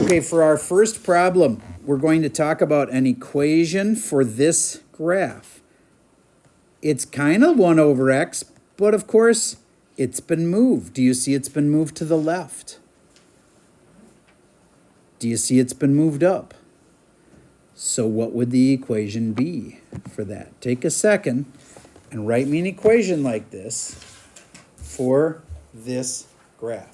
Okay, for our first problem, we're going to talk about an equation for this graph. It's kind of 1 over x, but of course, it's been moved. Do you see it's been moved to the left? Do you see it's been moved up? So what would the equation be for that? Take a second and write me an equation like this for this graph.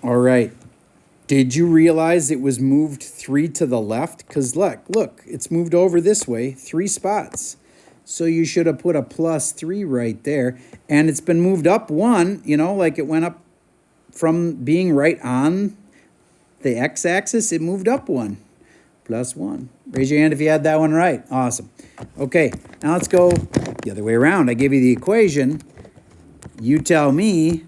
All right. Did you realize it was moved 3 to the left? Because look, it's moved over this way 3 spots. So you should have put a +3 right there. And it's been moved up 1, you know, like it went up from being right on the x-axis. It moved up 1, +1. Raise your hand if you had that one right. Awesome. Okay, now let's go the other way around. I gave you the equation. You tell me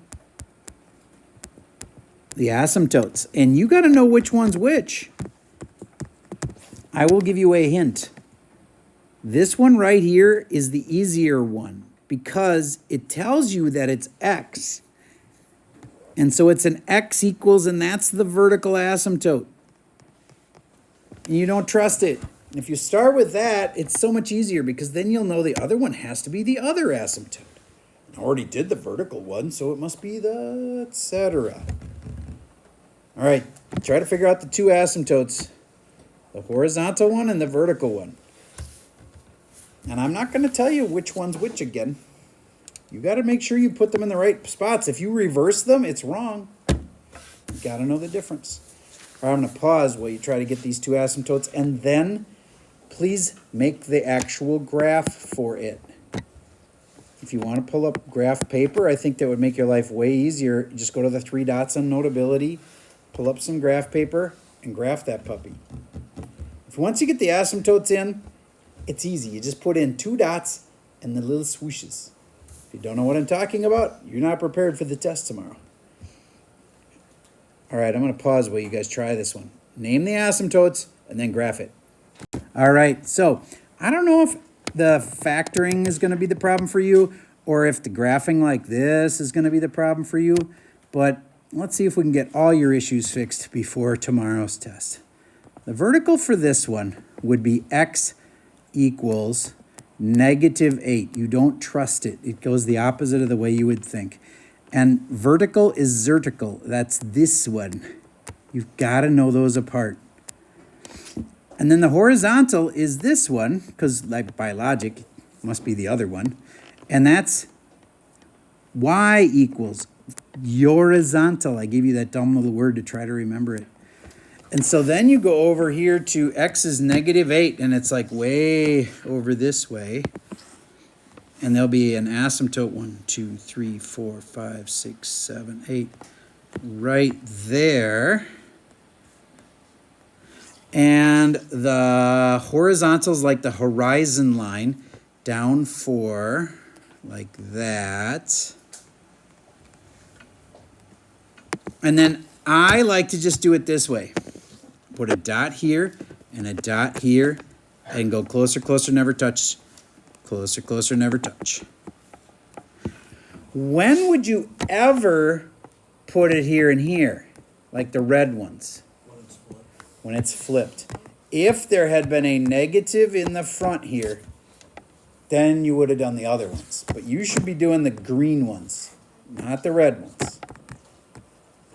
the asymptotes, and you got to know which one's which. I will give you a hint. This one right here is the easier one because it tells you that it's x. And so it's an x equals, and that's the vertical asymptote. And you don't trust it. If you start with that, it's so much easier because then you'll know the other one has to be the other asymptote. I already did the vertical one, so it must be the etc. All right, try to figure out the 2 asymptotes, the horizontal one and the vertical one. And I'm not going to tell you which one's which again. You got to make sure you put them in the right spots. If you reverse them, it's wrong. You got to know the difference. All right, I'm going to pause while you try to get these 2 asymptotes, and then please make the actual graph for it. If you want to pull up graph paper, I think that would make your life way easier. Just go to the 3 dots on Notability. Pull up some graph paper and graph that puppy. If once you get the asymptotes in, it's easy. You just put in 2 dots and the little swooshes. If you don't know what I'm talking about, you're not prepared for the test tomorrow. All right, I'm going to pause while you guys try this one. Name the asymptotes and then graph it. All right, so I don't know if the factoring is going to be the problem for you or if the graphing like this is going to be the problem for you, but let's see if we can get all your issues fixed before tomorrow's test. The vertical for this one would be x equals -8. You don't trust it. It goes the opposite of the way you would think. And vertical is zertical. That's this one. You've got to know those apart. And then the horizontal is this one, because like by logic, it must be the other one. And that's y equals horizontal. I gave you that dumb little word to try to remember it. And so then you go over here to x is -8, and it's like way over this way. And there'll be an asymptote 1, 2, 3, 4, 5, 6, 7, 8 right there. And the horizontal is like the horizon line down 4, like that. And then I like to just do it this way. Put a dot here and a dot here and go closer, closer, never touch. Closer, closer, never touch. When would you ever put it here and here, like the red ones? When it's flipped. If there had been a negative in the front here, then you would have done the other ones. But you should be doing the green ones, not the red ones.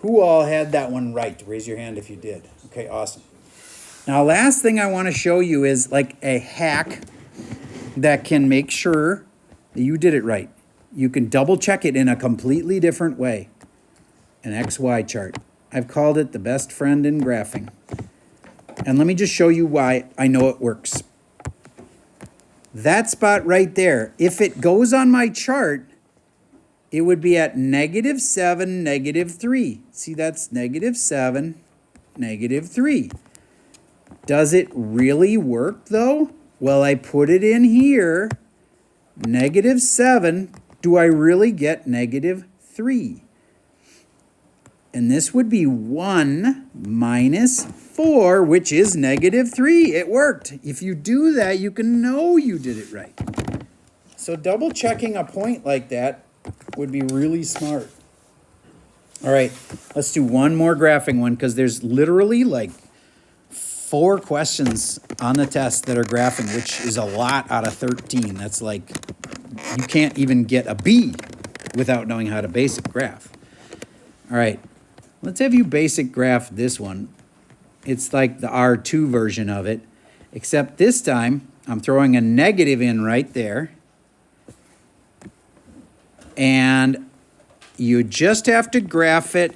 Who all had that one right? Raise your hand if you did. Okay, awesome. Now, last thing I want to show you is like a hack that can make sure that you did it right. You can double check it in a completely different way. An XY chart. I've called it the best friend in graphing. And let me just show you why I know it works. That spot right there, if it goes on my chart, it would be at -7, -3. See, that's -7, -3. Does it really work, though? Well, I put it in here, -7. Do I really get -3? And this would be 1 minus 4, which is -3. It worked. If you do that, you can know you did it right. So double checking a point like that would be really smart. All right, let's do one more graphing one because there's literally like 4 questions on the test that are graphing, which is a lot out of 13. That's like, you can't even get a B without knowing how to basic graph. All right, let's have you basic graph this one. It's like the R2 version of it, except this time I'm throwing a negative in right there. And you just have to graph it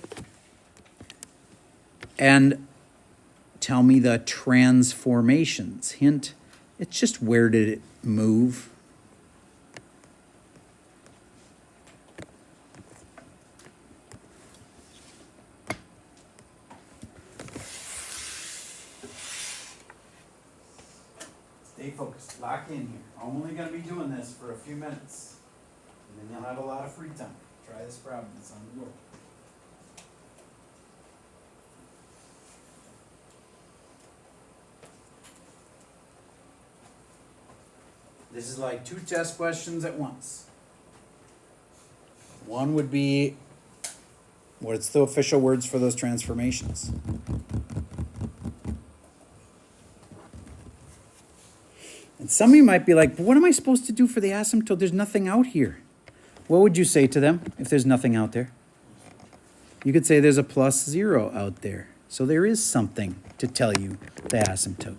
and tell me the transformations. Hint, it's just where did it move? Stay focused, lock in here. I'm only gonna be doing this for a few minutes. And then you'll have a lot of free time. Try this problem, it's on the board. This is like 2 test questions at once. One would be, what's the official words for those transformations? And some of you might be like, but what am I supposed to do for the asymptote? There's nothing out here. What would you say to them if there's nothing out there? You could say there's a +0 out there. So there is something to tell you the asymptote.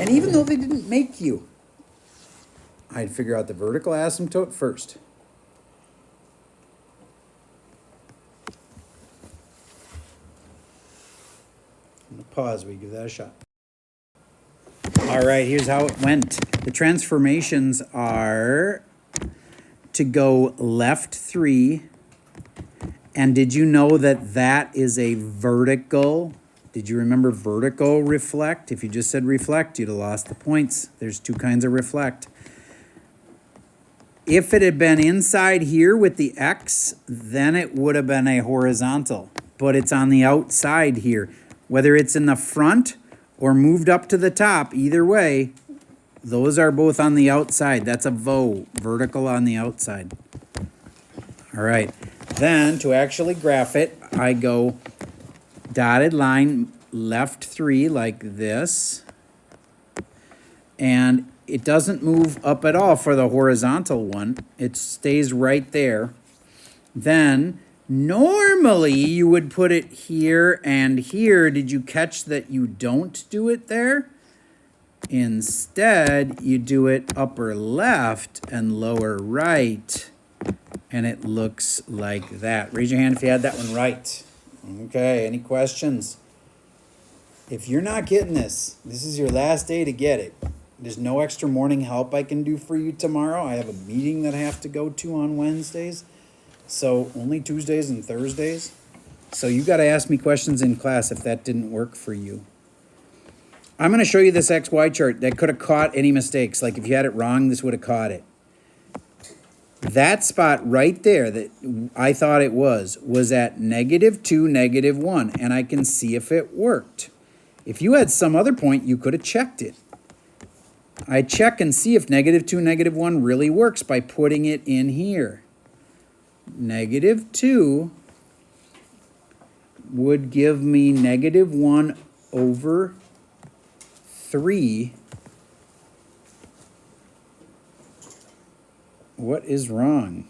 And even though they didn't make you, I'd figure out the vertical asymptote first. I'm going to pause, we give that a shot. All right, here's how it went. The transformations are to go left 3. And did you know that that is a vertical? Did you remember vertical reflect? If you just said reflect, you'd have lost the points. There's 2 kinds of reflect. If it had been inside here with the X, then it would have been a horizontal. But it's on the outside here. Whether it's in the front or moved up to the top, either way, those are both on the outside. That's a vertical on the outside. All right, then to actually graph it, I go dotted line left 3 like this. And it doesn't move up at all for the horizontal one. It stays right there. Then normally you would put it here and here. Did you catch that you don't do it there? Instead, you do it upper left and lower right. And it looks like that. Raise your hand if you had that one right. Okay, any questions? If you're not getting this, this is your last day to get it. There's no extra morning help I can do for you tomorrow. I have a meeting that I have to go to on Wednesdays. So only Tuesdays and Thursdays. So you got to ask me questions in class if that didn't work for you. I'm going to show you this XY chart that could have caught any mistakes. Like if you had it wrong, this would have caught it. That spot right there that I thought it was at -2, -1. And I can see if it worked. If you had some other point, you could have checked it. I check and see if -2, -1 really works by putting it in here. -2 would give me -1 over 3. What is wrong?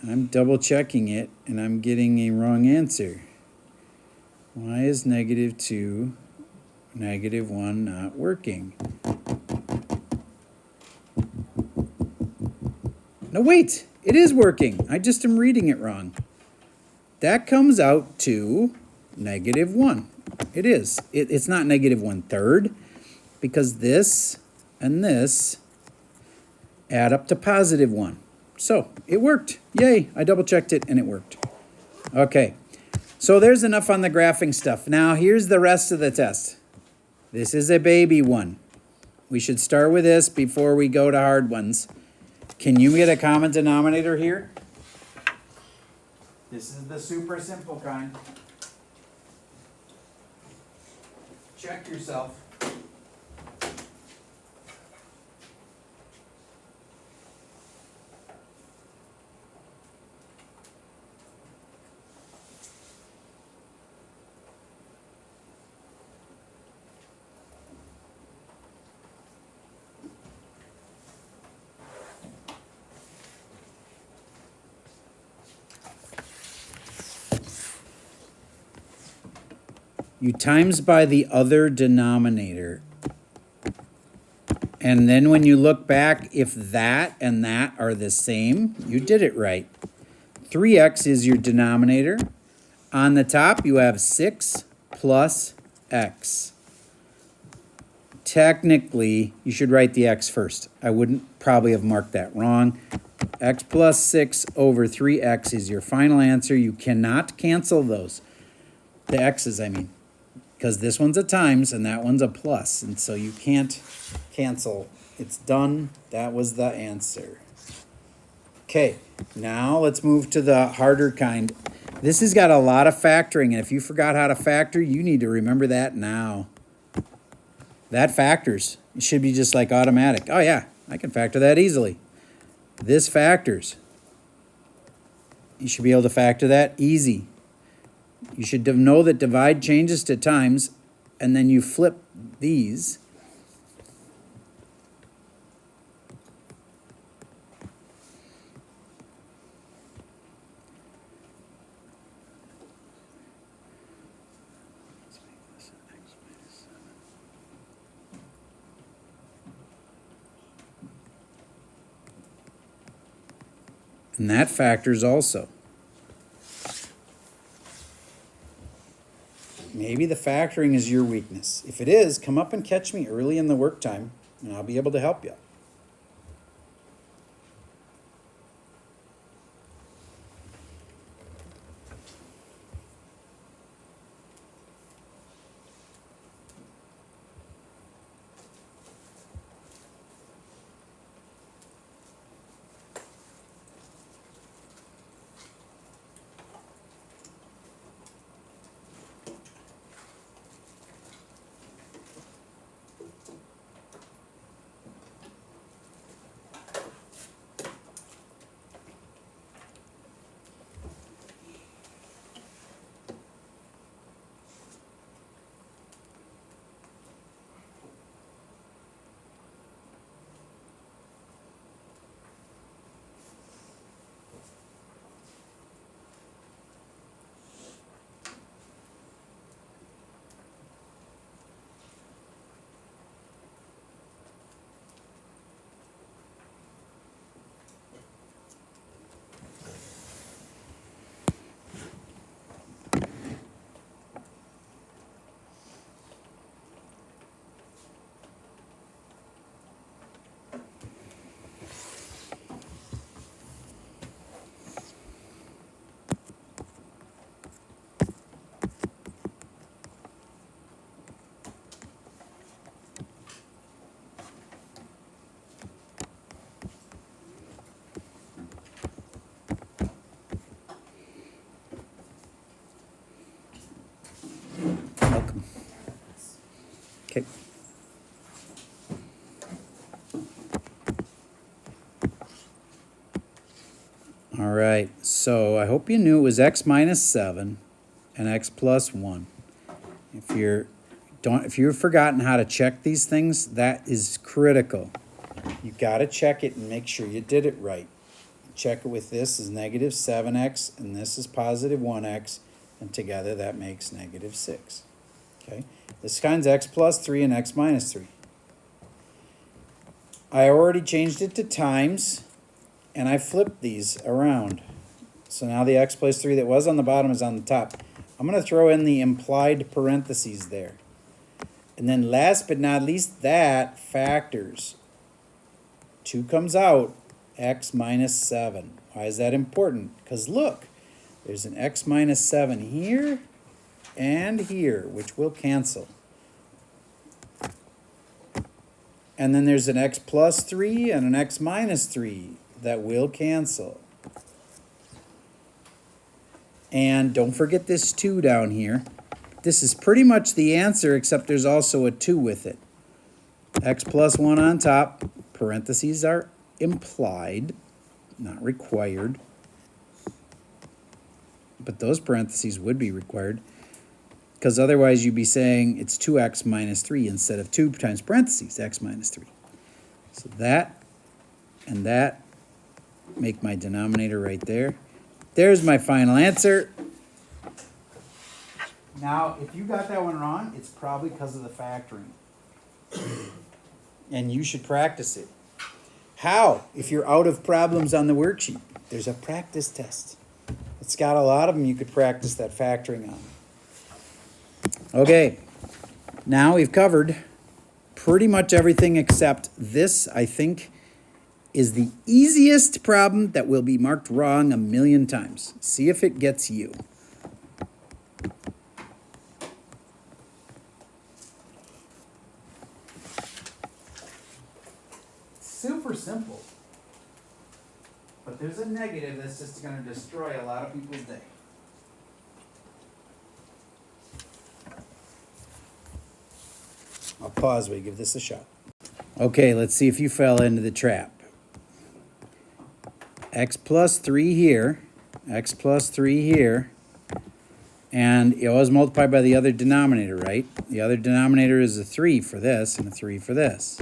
I'm double checking it and I'm getting a wrong answer. Why is -2, -1 not working? No, wait, it is working. I just am reading it wrong. That comes out to -1. It is. It's not -1/3 because this and this add up to +1. So it worked. Yay, I double checked it and it worked. Okay, so there's enough on the graphing stuff. Now here's the rest of the test. This is a baby one. We should start with this before we go to hard ones. Can you get a common denominator here? This is the super simple kind. Check yourself. You times by the other denominator. And then when you look back, if that and that are the same, you did it right. 3x is your denominator. On the top, you have 6 plus x. Technically, you should write the x first. I wouldn't probably have marked that wrong. X plus 6 over 3x is your final answer. You cannot cancel those. The x's, I mean. Because this one's a times and that one's a plus. And so you can't cancel. It's done. That was the answer. Okay, now let's move to the harder kind. This has got a lot of factoring. And if you forgot how to factor, you need to remember that now. That factors. It should be just like automatic. Oh yeah, I can factor that easily. This factors. You should be able to factor that easy. You should know that divide changes to times, and then you flip these. And that factors also. Maybe the factoring is your weakness. If it is, come up and catch me early in the work time, and I'll be able to help you. Welcome. Okay. All right, so I hope you knew it was x minus 7 and x plus 1. If you've forgotten how to check these things, that is critical. You got to check it and make sure you did it right. Check it with this is negative 7x and this is positive 1x, and together that makes negative 6. Okay, this kind's x plus 3 and x minus 3. I already changed it to times, and I flipped these around. So now the x plus 3 that was on the bottom is on the top. I'm going to throw in the implied parentheses there. And then last but not least, that factors. 2 comes out, x minus 7. Why is that important? Because look, there's an x minus 7 here and here, which will cancel. And then there's an x plus 3 and an x minus 3 that will cancel. And don't forget this 2 down here. This is pretty much the answer, except there's also a 2 with it. X plus 1 on top. Parentheses are implied, not required. But those parentheses would be required, because otherwise you'd be saying it's 2x minus 3 instead of 2 times parentheses, x minus 3. So that and that make my denominator right there. There's my final answer. Now, if you got that one wrong, it's probably because of the factoring. And you should practice it. How? If you're out of problems on the worksheet, there's a practice test. It's got a lot of them you could practice that factoring on. Okay, now we've covered pretty much everything except this, I think, is the easiest problem that will be marked wrong 1,000,000 times. See if it gets you. Super simple. But there's a negative that's just going to destroy a lot of people's day. I'll pause while you give this a shot. Okay, let's see if you fell into the trap. X plus 3 here, x plus 3 here, and you always multiply by the other denominator, right? The other denominator is a 3 for this and a 3 for this.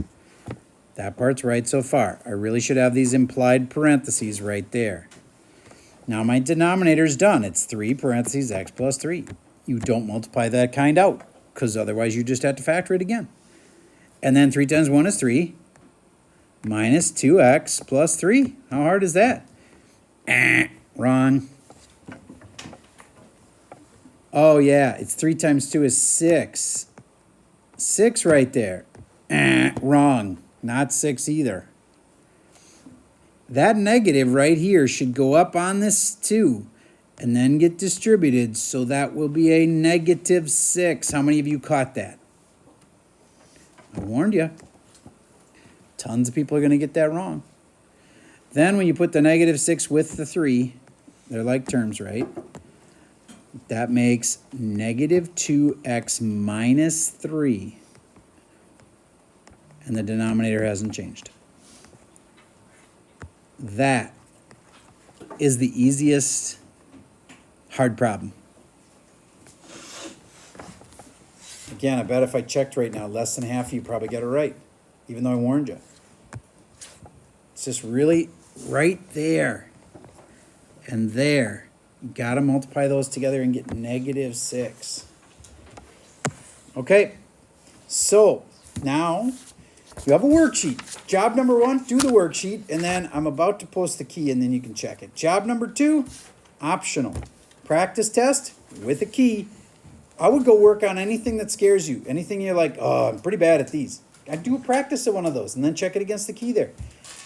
That part's right so far. I really should have these implied parentheses right there. Now my denominator's done. It's 3 parentheses x plus 3. You don't multiply that kind out, because otherwise you just have to factor it again. And then 3 times 1 is 3, minus 2x plus 3. How hard is that? Wrong. Oh yeah, it's 3 times 2 is 6. 6 right there. Wrong. Not 6 either. That negative right here should go up on this 2 and then get distributed, so that will be a negative 6. How many of you caught that? I warned you. Tons of people are going to get that wrong. Then when you put the negative 6 with the 3, they're like terms, right? That makes negative 2x minus 3. And the denominator hasn't changed. That is the easiest hard problem. Again, I bet if I checked right now, less than half of you probably got it right, even though I warned you. It's just really right there and there. You got to multiply those together and get negative 6. Okay, so now you have a worksheet. Job number 1, do the worksheet, and then I'm about to post the key, and then you can check it. Job number 2, optional. Practice test with a key. I would go work on anything that scares you. Anything you're like, oh, I'm pretty bad at these. I'd do a practice of one of those, and then check it against the key there.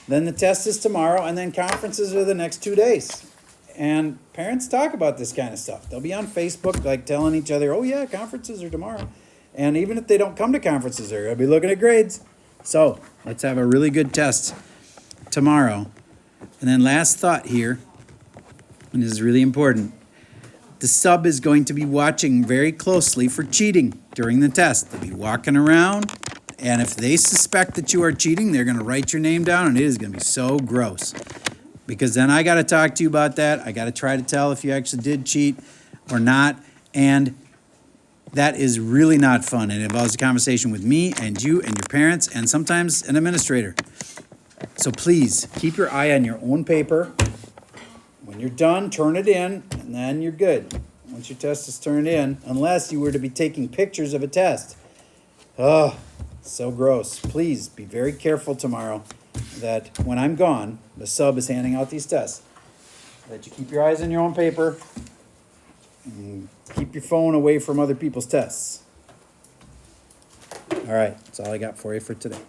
Then the test is tomorrow, and then conferences are the next 2 days. And parents talk about this kind of stuff. They'll be on Facebook, like telling each other, oh yeah, conferences are tomorrow. And even if they don't come to conferences, they're going to be looking at grades. So let's have a really good test tomorrow. And then last thought here, and this is really important. The sub is going to be watching very closely for cheating during the test. They'll be walking around, and if they suspect that you are cheating, they're going to write your name down, and it is going to be so gross. Because then I got to talk to you about that. I got to try to tell if you actually did cheat or not. And that is really not fun. It involves a conversation with me and you and your parents and sometimes an administrator. So please keep your eye on your own paper. When you're done, turn it in, and then you're good. Once your test is turned in, unless you were to be taking pictures of a test. Oh, so gross. Please be very careful tomorrow that when I'm gone, the sub is handing out these tests, that you keep your eyes on your own paper and keep your phone away from other people's tests. All right, that's all I got for you for today.